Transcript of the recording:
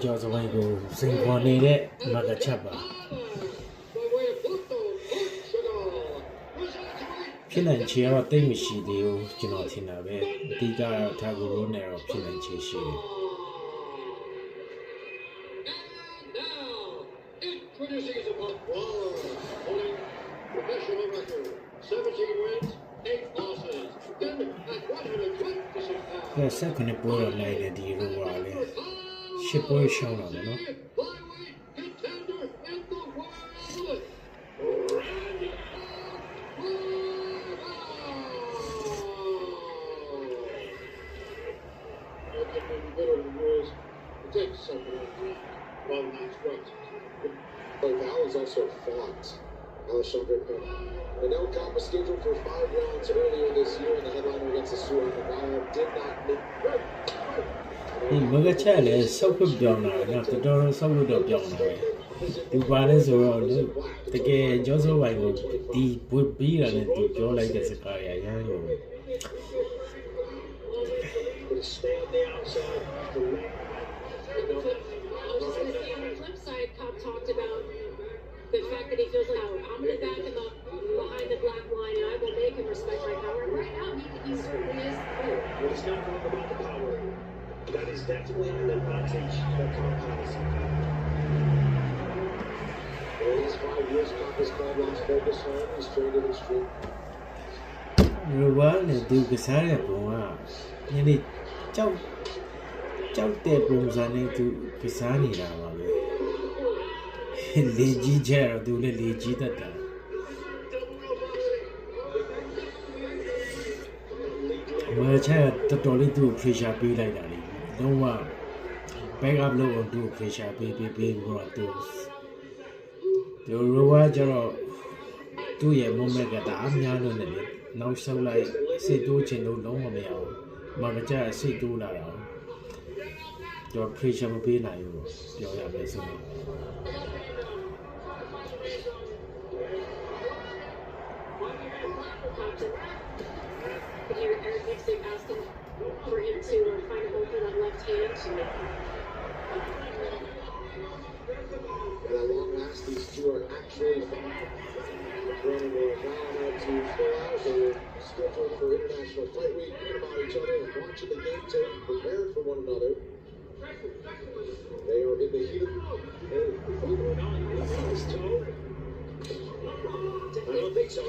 ကျော်စဝိုင်းကိုစင်ခေါ်နေတဲ့မကချက်ပါဖြစ်နိုင်ချေတော့တိတ်မရှိသေးဘူးကျွန်တော်ထင်တာပဲအဓိကတော့ထာဂိုရိုနဲ့တော့ဖြစ်နိုင်ချေရှိတယ်ဆက်ခုနှစ်ပွဲတော့နိုင်တယ်ဒီရိုဝါလေရှစ်ပွဲရှောင်းတော့ဗောနော်Val is also fought. Alexandre Pena. The no comp was scheduled for 5 rounds earlier this year, and the headliner against the Suar Val did not meet. ဒီမကချက်လေဆုပ်ဖို့ပြောင်းတာနော်တော်တော်ဆုပ်လို့တော့ပြောင်းတာပဲဒီပါလဲဆိုတော့တကယ်ကျော်စောပိုင်းကိုဒီဘွေပြီးရတယ်သူပြောလိုက်တဲ့စကားရရမ်းလို့The fact that he feels like I'm going to back him up behind the black line and I will make him respect my power. And right now, he certainly is. Well, he's not talking about the power. That is definitely an advantage that Comp has. For his 5 years, Comp has called Las Vegas home. He's traded his street. Ruwan and Duke Sanya Puma. You need Chow de Brumzani to Pisani now. Leji Jero do the Leji that. Well, child, totally do pressure be like that. Don't want back up low and do pressure be more tools. The Rowa Jero သူ့ရဲ့ moment ကဒါအများလို့နေတယ်နောက်ဆုပ်လိုက်စိတ်တိုးချင်လို့လုံးဝမရဘူးမကကြစိတ်တိုးလာတာတော့ pressure မပေးနိုင်ဘူးပြောရမယ်ဆိုတော့Eric Nixon asking for him to find a hole for that left hand. And at long last, these two are actually running a round to 4 hours. They were scheduled for International Fight Week, thinking about each other and watching the game tape, prepared for one another. They are in the heat of I don't think so.